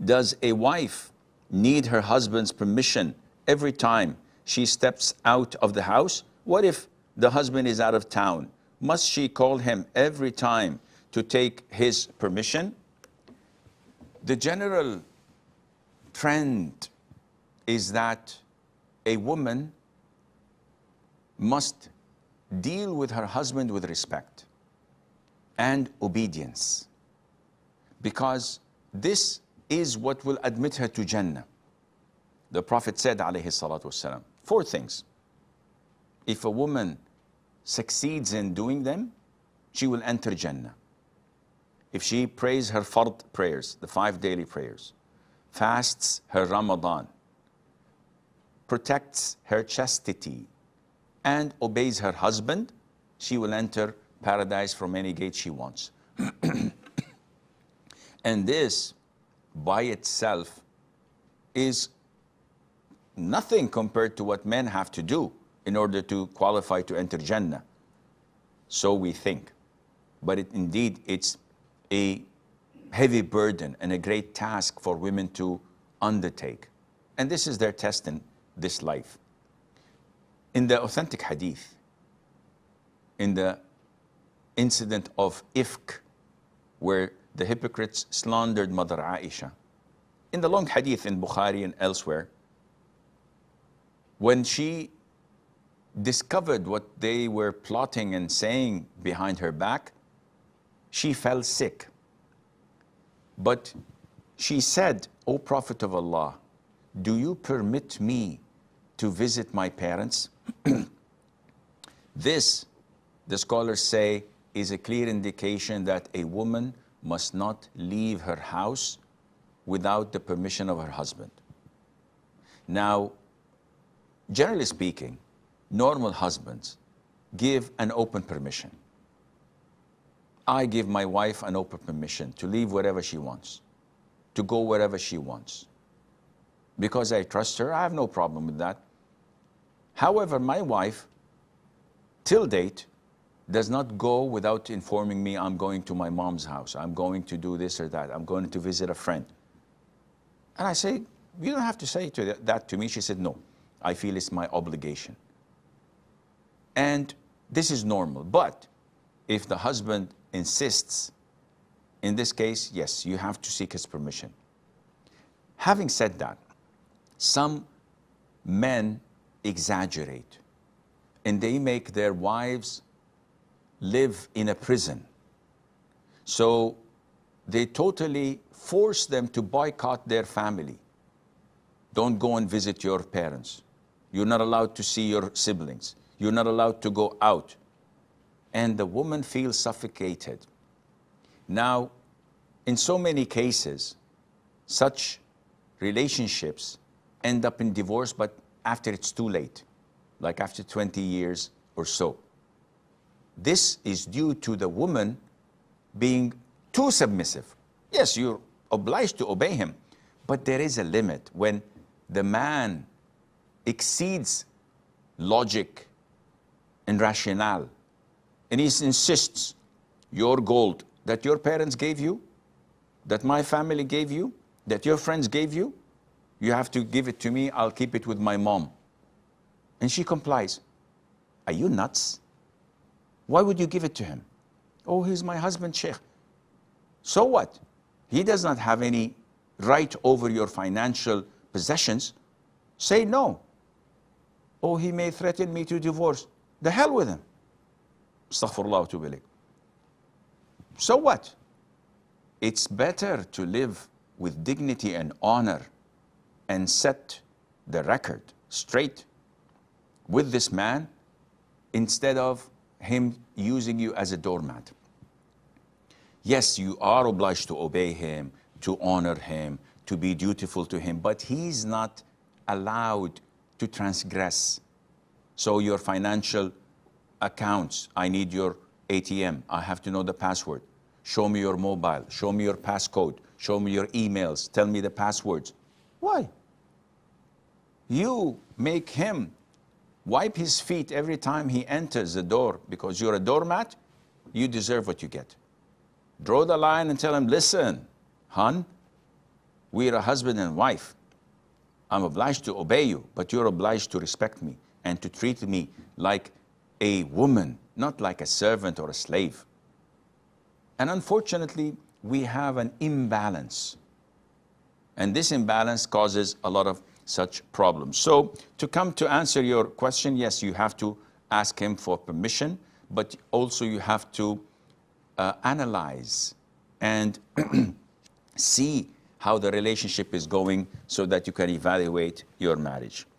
Does a wife need her husband's permission every time she steps out of the house? What if the husband is out of town? Must she call him every time to take his permission? The general trend is that a woman must deal with her husband with respect and obedience, because this is what will admit her to Jannah. The Prophet said, alayhi salatu wasalam, 4 things. If a woman succeeds in doing them, she will enter Jannah. If she prays her fard prayers, the 5 daily prayers, fasts her Ramadan, protects her chastity, and obeys her husband, she will enter paradise from any gate she wants. And this, by itself, is nothing compared to what men have to do in order to qualify to enter Jannah. So we think. But indeed, it's a heavy burden and a great task for women to undertake. And this is their test in this life. In the authentic hadith, in the incident of Ifk, where the hypocrites slandered Mother Aisha, in the long hadith in Bukhari and elsewhere, when she discovered what they were plotting and saying behind her back, she fell sick. But she said, "O Prophet of Allah, do you permit me to visit my parents?" This, the scholars say, is a clear indication that a woman must not leave her house without the permission of her husband. Now, generally speaking, normal husbands give an open permission. I give my wife an open permission to leave wherever she wants, to go wherever she wants. Because I trust her, I have no problem with that. However, my wife, till date, does not go without informing me, I'm going to my mom's house, I'm going to do this or that, I'm going to visit a friend. And I say, you don't have to say that to me. She said, no, I feel it's my obligation. And this is normal. But if the husband insists, in this case, yes, you have to seek his permission. Having said that, some men exaggerate and they make their wives live in a prison. So they totally force them to boycott their family. Don't go and visit your parents. You're not allowed to see your siblings. You're not allowed to go out. And the woman feels suffocated. Now, in so many cases, such relationships end up in divorce, but after it's too late, like after 20 years or so. This is due to the woman being too submissive. Yes, you're obliged to obey him, but there is a limit. When the man exceeds logic and rationale, and he insists, your gold that your parents gave you, that my family gave you, that your friends gave you, you have to give it to me, I'll keep it with my mom. And she complies. Are you nuts? Why would you give it to him? Oh, he's my husband, Sheikh. So what? He does not have any right over your financial possessions. Say no. Oh, he may threaten me to divorce. The hell with him. Astaghfirullah wa atubu ilayh. So what? It's better to live with dignity and honor and set the record straight with this man instead of him using you as a doormat. Yes, you are obliged to obey him, to honor him, to be dutiful to him, but he's not allowed to transgress. So your financial accounts, I need your ATM, I have to know the password. Show me your mobile, show me your passcode, show me your emails, tell me the passwords. Why? You make him wipe his feet every time he enters the door because you're a doormat, you deserve what you get. Draw the line and tell him, listen, hon, We're a husband and wife. I'm obliged to obey you, but you're obliged to respect me and to treat me like a woman, not like a servant or a slave. And unfortunately, we have an imbalance. And this imbalance causes a lot of such problems. So to come to answer your question, yes, you have to ask him for permission, but also you have to analyze and see how the relationship is going so that you can evaluate your marriage.